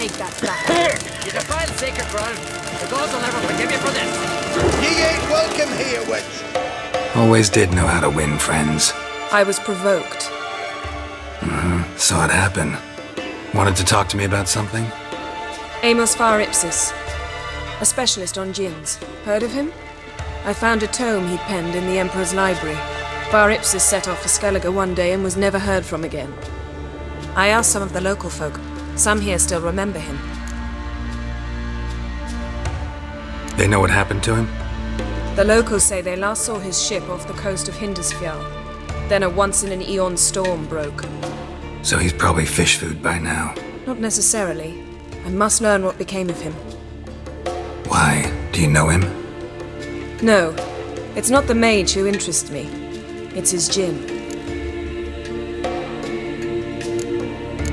take that back. You defile sacred ground. The gods will never forgive you for this. Ye ain't welcome here, witch. Always did know how to win friends. I was provoked. Saw it happen. Wanted to talk to me about something? Amos Far Ipsis, a specialist on djinns. Heard of him? I found a tome he'd penned in the Emperor's library. Far Ipsis set off for Skellige one day and was never heard from again. I asked some of the local folk. Some here still remember him. They know what happened to him? The locals say they last saw his ship off the coast of Hindisfjall. Then a once-in-an-eon storm broke. So he's probably fish food by now. Not necessarily. I must learn what became of him. Why? Do you know him? No. It's not the mage who interests me. It's his djinn.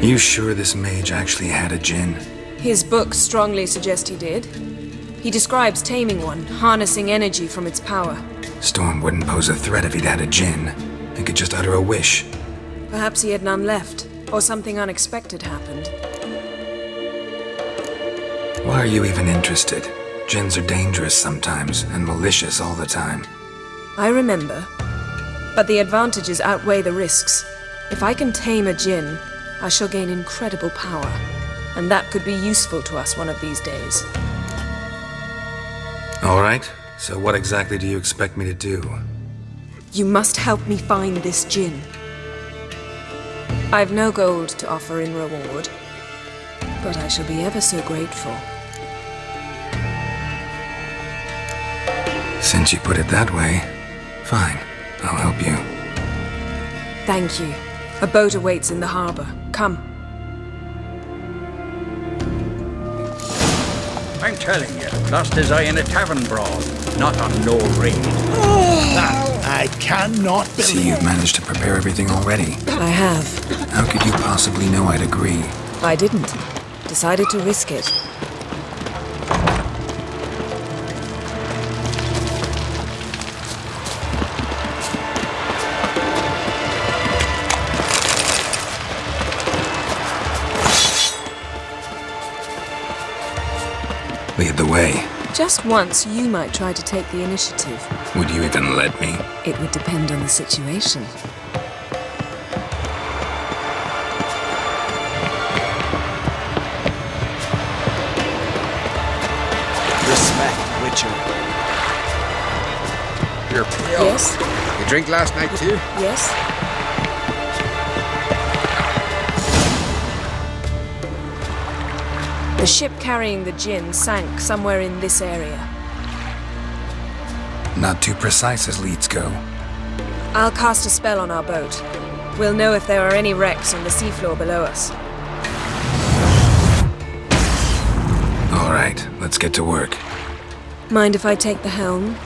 You sure this mage actually had a djinn? His books strongly suggest he did. He describes taming one, harnessing energy from its power. Storm wouldn't pose a threat if he'd had a djinn. He could just utter a wish. Perhaps he had none left, or something unexpected happened. Why are you even interested? Djinns are dangerous sometimes, and malicious all the time. I remember. But the advantages outweigh the risks. If I can tame a djinn, I shall gain incredible power. And that could be useful to us one of these days. All right. So what exactly do you expect me to do? You must help me find this djinn. I've no gold to offer in reward, but I shall be ever so grateful. Since you put it that way, fine. I'll help you. Thank you. A boat awaits in the harbor. Come. I'm telling you, lost his eye in a tavern brawl, not on no raid. I cannot See, believe. you've managed to prepare everything already. I have. How could you possibly know I'd agree? I didn't. Decided to risk it. Lead the way. Just once, you might try to take the initiative. Would you even let me? It would depend on the situation. Respect, Witcher. You're pale. Yes? You drink last night too? Yes? The ship carrying the djinn sank somewhere in this area. Not too precise as leads go. I'll cast a spell on our boat. We'll know if there are any wrecks on the seafloor below us. All right, let's get to work. Mind if I take the helm?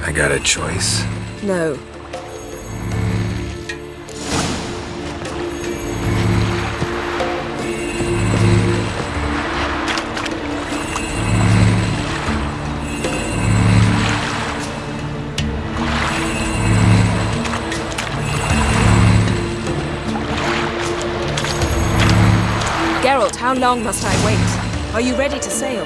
I got a choice. No. Geralt, how long must I wait? Are you ready to sail?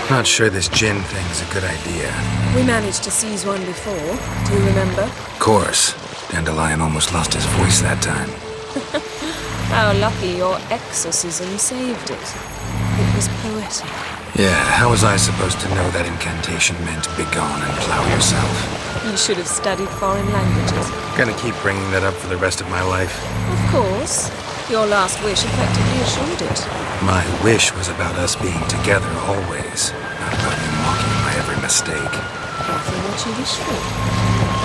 Not sure this djinn thing's a good idea. We managed to seize one before. Do you remember? Of course. Dandelion almost lost his voice that time. How lucky your exorcism saved it. It was poetic. Yeah, how was I supposed to know that incantation meant begone and plow yourself? You should have studied foreign languages. Gonna keep bringing that up for the rest of my life. Of course. Your last wish effectively assured it. My wish was about us being together always, not about you mocking my every mistake. Careful what you wish for.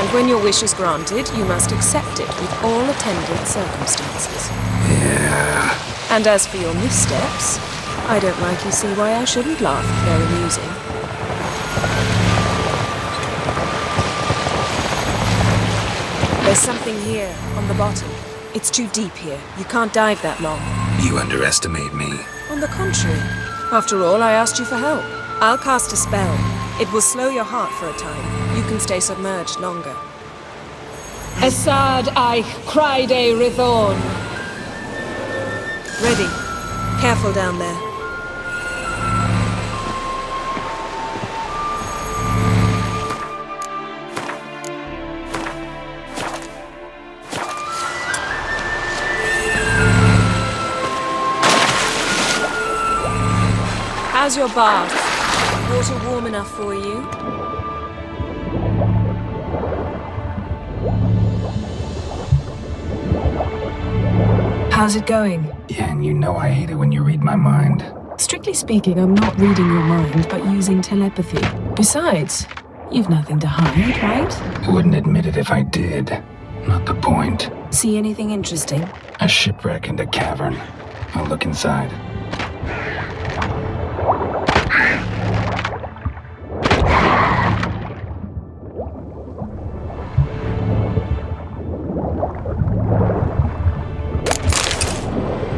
And when your wish is granted, you must accept it with all attendant circumstances. Yeah. And as for your missteps, I don't rightly see why I shouldn't laugh if they're amusing. There's something here, on the bottom. It's too deep here. You can't dive that long. You underestimate me. On the contrary. After all, I asked you for help. I'll cast a spell. It will slow your heart for a time. You can stay submerged longer. Esad I Cryde Rithorn. Ready. Careful down there. How's your bath? Water warm enough for you? How's it going? Yeah, and you know I hate it when you read my mind. Strictly speaking, I'm not reading your mind, but using telepathy. Besides, you've nothing to hide, right? Wouldn't admit it if I did. Not the point. See anything interesting? A shipwreck and a cavern. I'll look inside.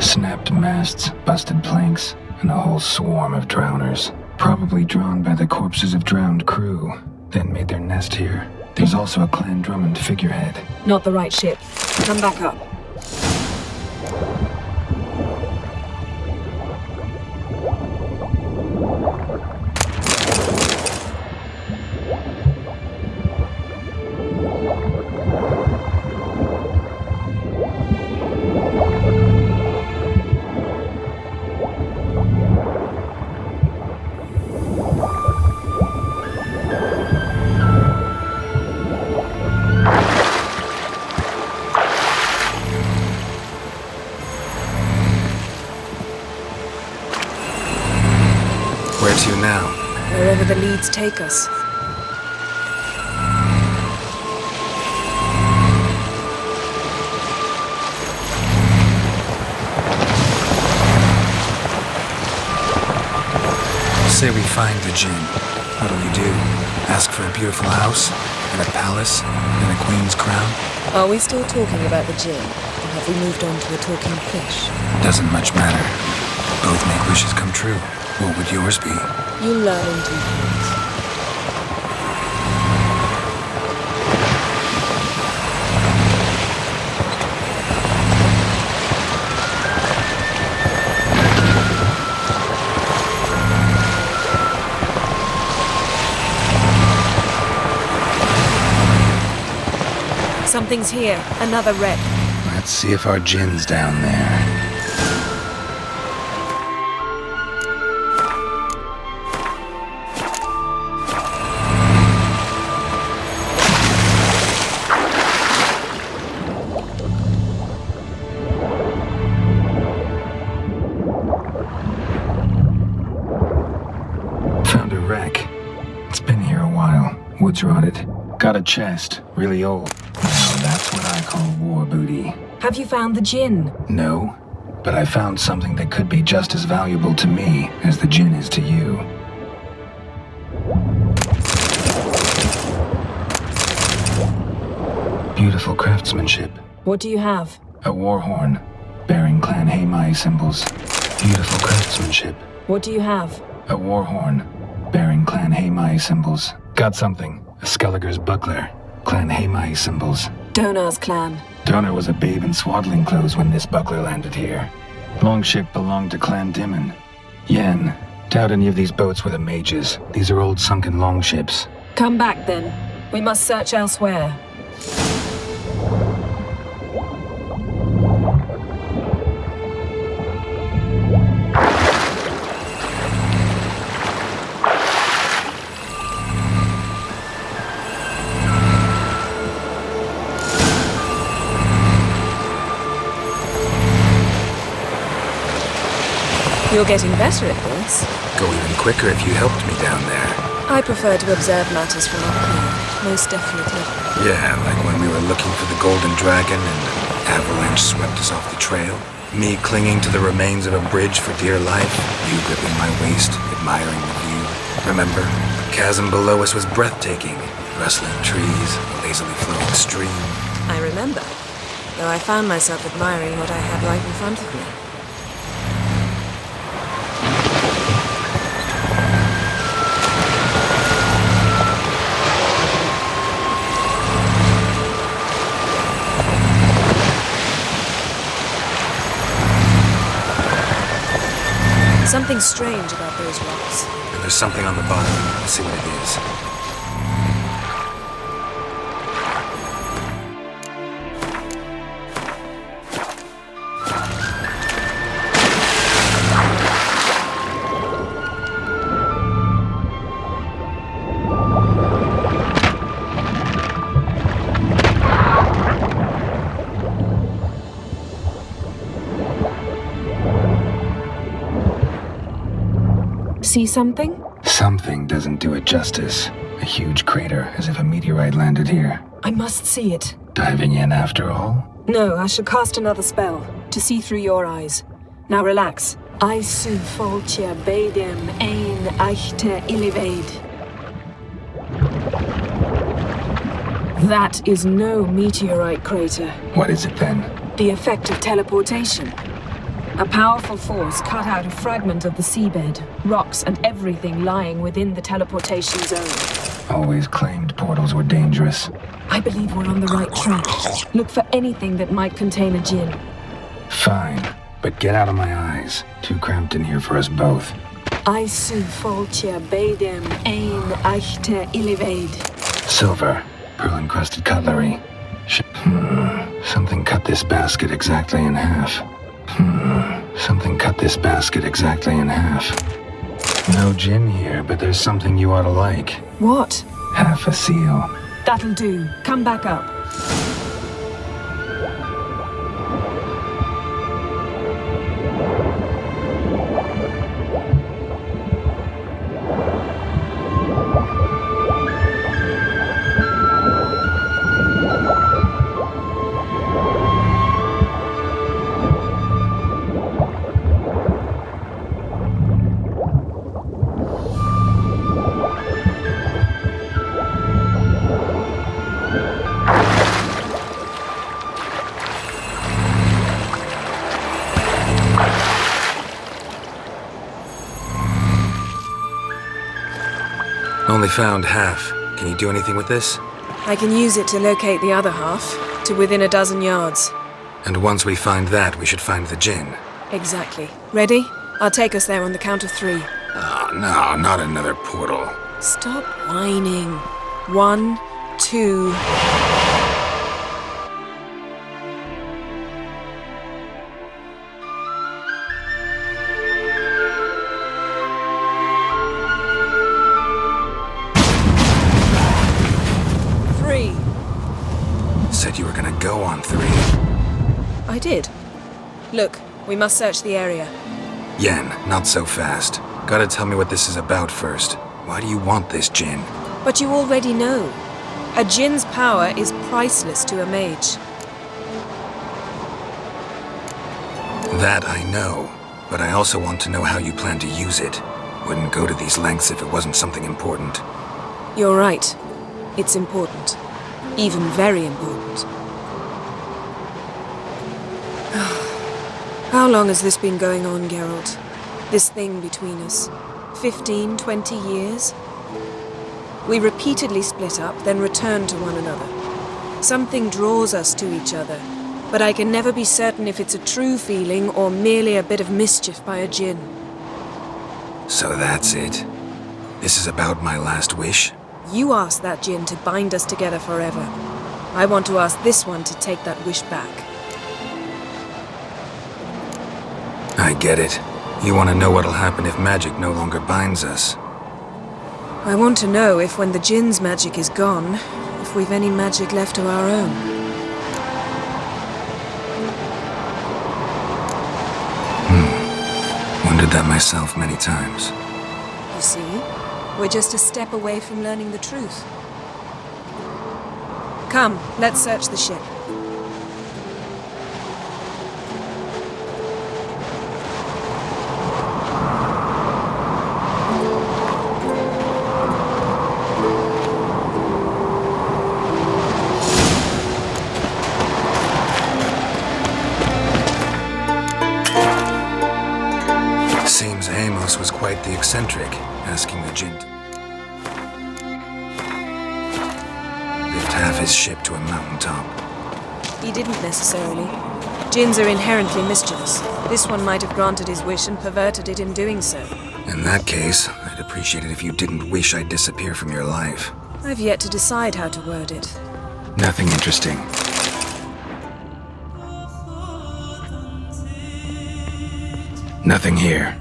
Snapped masts, busted planks, and a whole swarm of drowners. Probably drawn by the corpses of drowned crew, then made their nest here. There's also a Clan Drummond figurehead. Not the right ship. Come back up. Where to now? Wherever the leads take us. Say we find the Jinn. What'll you do? Ask for a beautiful house? And a palace? And a queen's crown? Are we still talking about the Jinn? Or have we moved on to a talking fish? Doesn't much matter. Both make wishes come true. What would yours be? You learn in due course. Something's here. Another wreck. Let's see if our Jinn's down there. Found a wreck. It's been here a while. Wood's rotted. Got a chest. Really old. Now that's what I call war booty. Have you found the Jinn? No, but I found something that could be just as valuable to me as the Jinn is to you. Beautiful craftsmanship. What do you have? A war horn, bearing Clan Hamai symbols. Beautiful craftsmanship. What do you have? A war horn, bearing Clan Hamai symbols. Got something. A Skelliger's buckler. Clan Hamai symbols. Donar's clan. Donar was a babe in swaddling clothes when this buckler landed here. Longship belonged to Clan Dimon. Yen, doubt any of these boats were the mages. These are old sunken longships. Come back then. We must search elsewhere. You're getting better at this. Go even quicker if you helped me down there. I prefer to observe matters from up here, most definitely. Yeah, like when we were looking for the Golden Dragon and an avalanche swept us off the trail. Me clinging to the remains of a bridge for dear life. You gripping my waist, admiring the view. Remember, the chasm below us was breathtaking. Rustling trees, a lazily flowing stream. I remember, though I found myself admiring what I had right in front of me. Something strange about those rocks. And there's something on the bottom. Let's see what it is. See something? Something doesn't do it justice. A huge crater, as if a meteorite landed here. I must see it. Diving in after all? No, I shall cast another spell, to see through your eyes. Now relax. I su foltia bedem ein eichte illivaid. That is no meteorite crater. What is it then? The effect of teleportation. A powerful force cut out a fragment of the seabed, rocks and everything lying within the teleportation zone. Always claimed portals were dangerous. I believe we're on the right track. Look for anything that might contain a djinn. Fine, but get out of my eyes. Too cramped in here for us both. I su foltia bedem ein eichte illivaid. Silver, pearl-encrusted cutlery. Something cut this basket exactly in half. Something cut this basket exactly in half. No gin here, but there's something you ought to like. What? Half a seal. That'll do. Come back up. Only found half. Can you do anything with this? I can use it to locate the other half, to within a dozen yards. And once we find that, we should find the gin. Exactly. Ready? I'll take us there on the count of 3. Oh, no, not another portal. Stop whining. 1, 2... Said you were gonna go on 3. I did. Look, we must search the area. Yen, not so fast. Gotta tell me what this is about first. Why do you want this gin? But you already know. A djinn's power is priceless to a mage. That I know, but I also want to know how you plan to use it. Wouldn't go to these lengths if it wasn't something important. You're right. It's important. Even very important. How long has this been going on, Geralt? This thing between us? 15, 20 years? We repeatedly split up, then returned to one another. Something draws us to each other, but I can never be certain if it's a true feeling or merely a bit of mischief by a djinn. So that's it. This is about my last wish? You asked that djinn to bind us together forever. I want to ask this one to take that wish back. I get it. You want to know what'll happen if magic no longer binds us. I want to know if when the djinn's magic is gone, if we've any magic left of our own. Wondered that myself many times. You see? We're just a step away from learning the truth. Come, let's search the ship. Seems Amos was quite the eccentric, asking the djinn to lift half his ship to a mountaintop. He didn't necessarily. Jinns are inherently mischievous. This one might have granted his wish and perverted it in doing so. In that case, I'd appreciate it if you didn't wish I'd disappear from your life. I've yet to decide how to word it. Nothing interesting. Nothing here.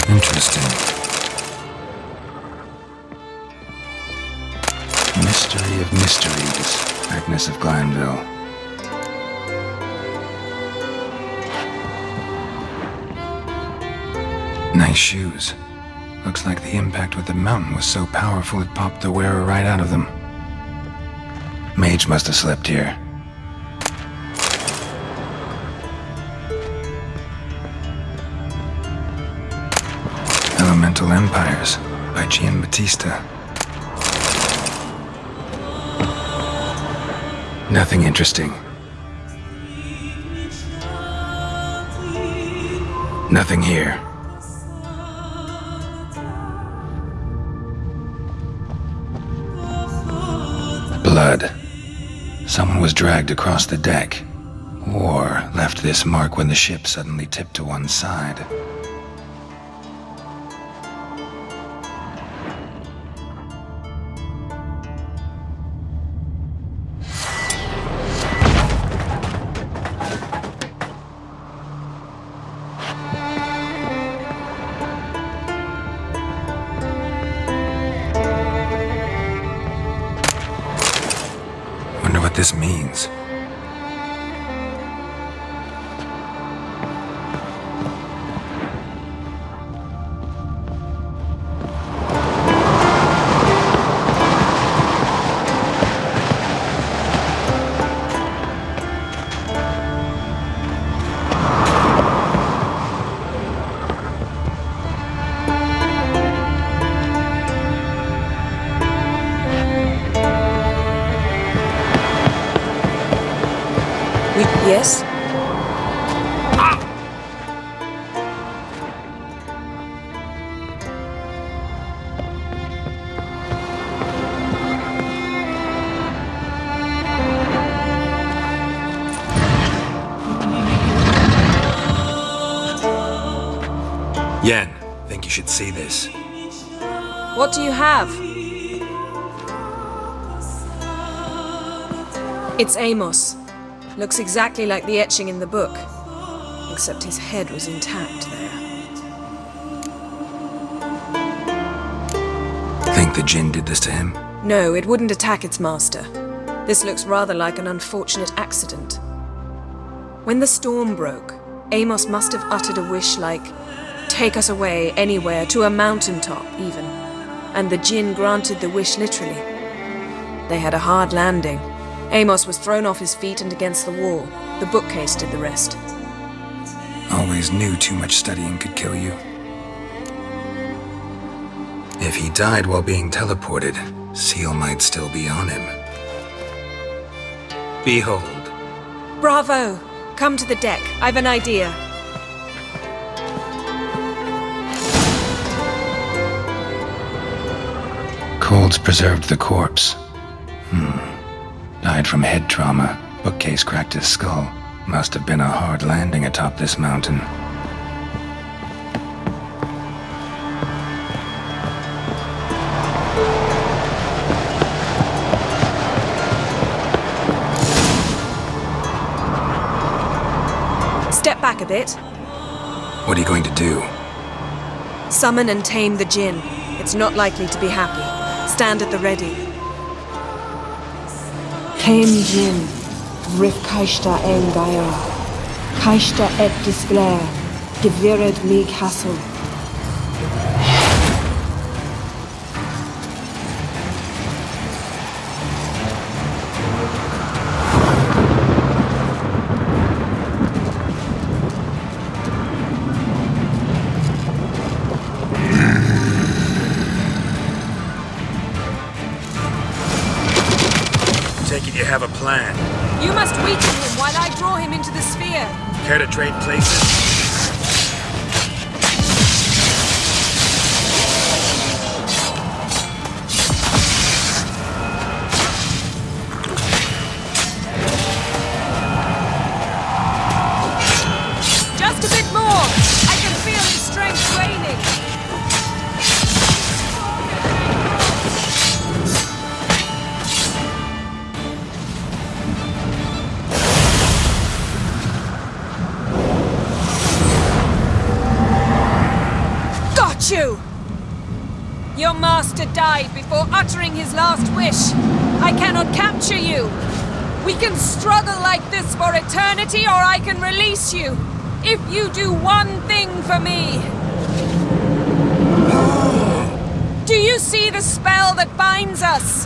Interesting. Mystery of mysteries, Agnes of Glanville. Nice shoes. Looks like the impact with the mountain was so powerful it popped the wearer right out of them. Mage must have slept here. Elemental Empires by Giambattista. Nothing interesting. Nothing here. Blood. Someone was dragged across the deck, or left this mark when the ship suddenly tipped to one side. Wonder what this means. Yes? Yen, think you should see this. What do you have? It's Amos. Looks exactly like the etching in the book. Except his head was intact there. Think the Jinn did this to him? No, it wouldn't attack its master. This looks rather like an unfortunate accident. When the storm broke, Amos must have uttered a wish like, "Take us away, anywhere, to a mountaintop, even." And the Jinn granted the wish literally. They had a hard landing. Amos was thrown off his feet and against the wall. The bookcase did the rest. Always knew too much studying could kill you. If he died while being teleported, Seal might still be on him. Behold. Bravo! Come to the deck. I've an idea. Colds preserved the corpse. Died from head trauma. Bookcase cracked his skull. Must have been a hard landing atop this mountain. Step back a bit. What are you going to do? Summon and tame the Jinn. It's not likely to be happy. Stand at the ready. Tame Jinn, Rif Kaishta Engaira, Kaishta et Disglair, Gevired me Castle. You have a plan. You must weaken him while I draw him into the sphere. Care to trade places? Just a bit more! I can feel his strength waning! Got you! Your master died before uttering his last wish. I cannot capture you. We can struggle like this for eternity, or I can release you. If you do one thing for me. Do you see the spell that binds us?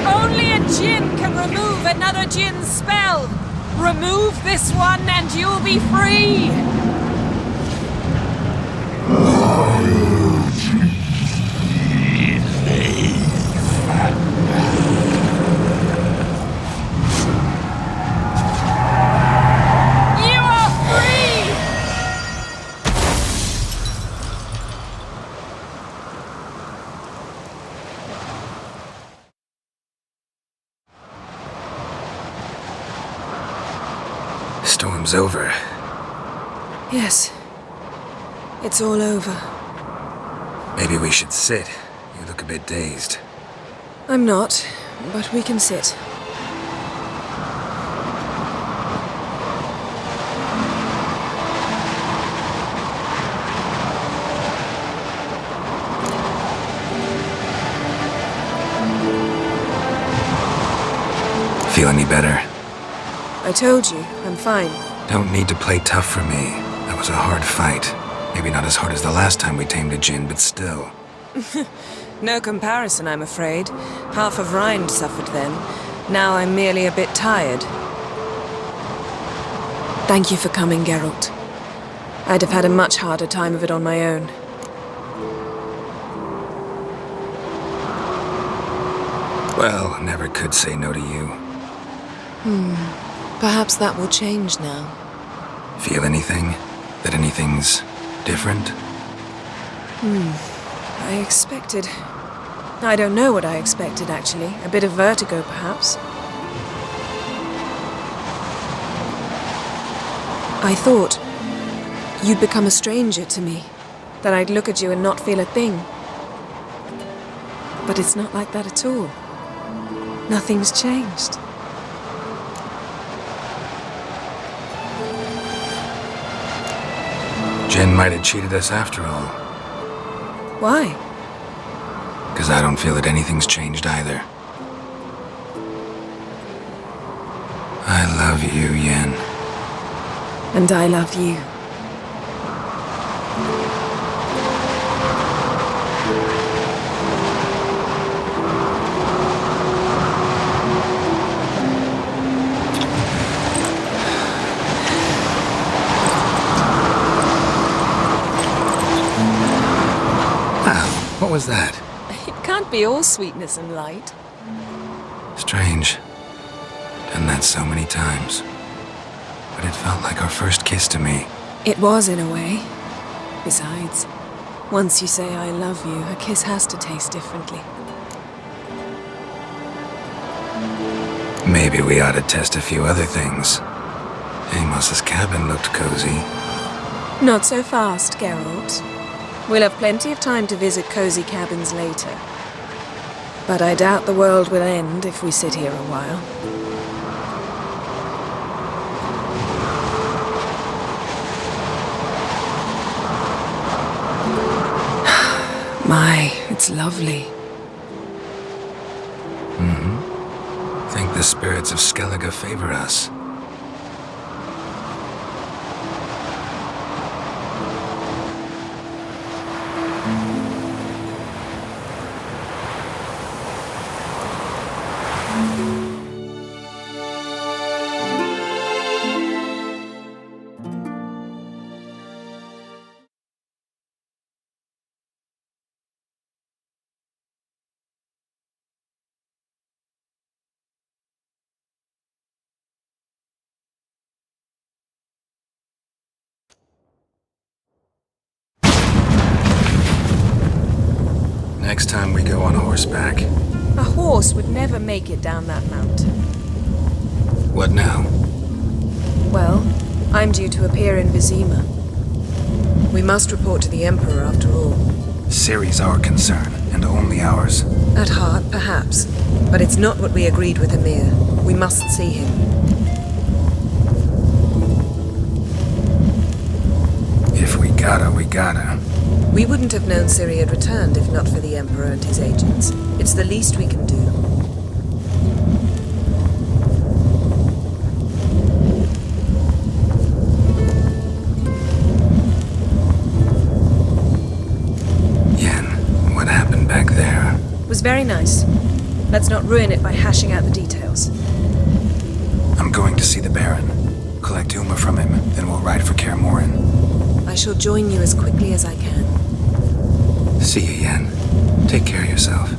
Only a djinn can remove another djinn's spell. Remove this one and you'll be free. Storm's over. Yes. It's all over. Maybe we should sit. You look a bit dazed. I'm not, but we can sit. Feel any better? I told you, I'm fine. Don't need to play tough for me. That was a hard fight. Maybe not as hard as the last time we tamed a djinn, but still. No comparison, I'm afraid. Half of Rind suffered then. Now I'm merely a bit tired. Thank you for coming, Geralt. I'd have had a much harder time of it on my own. Well, never could say no to you. Perhaps that will change now. Feel anything? That anything's different? I expected... I don't know what I expected, actually. A bit of vertigo, perhaps. I thought you'd become a stranger to me. That I'd look at you and not feel a thing. But it's not like that at all. Nothing's changed. Jinn might have cheated us after all. Why? Because I don't feel that anything's changed either. I love you, Yen. And I love you. What was that? It can't be all sweetness and light. Strange. Done that so many times. But it felt like our first kiss to me. It was, in a way. Besides, once you say I love you, a kiss has to taste differently. Maybe we ought to test a few other things. Amos's cabin looked cozy. Not so fast, Geralt. We'll have plenty of time to visit cozy cabins later. But I doubt the world will end if we sit here a while. My, it's lovely. Think the spirits of Skellige favor us. Next time we go on horseback. A horse would never make it down that mountain. What now? Well, I'm due to appear in Vizima. We must report to the Emperor after all. Ciri's our concern, and only ours. At heart, perhaps. But it's not what we agreed with Emir. We must see him. If we gotta, we gotta. We wouldn't have known Ciri had returned if not for the Emperor and his agents. It's the least we can do. Yen, what happened back there? It was very nice. Let's not ruin it by hashing out the details. I'm going to see the Baron. Collect Uma from him, then we'll ride for Kaer Morhen. I shall join you as quickly as I can. See you, Yen. Take care of yourself.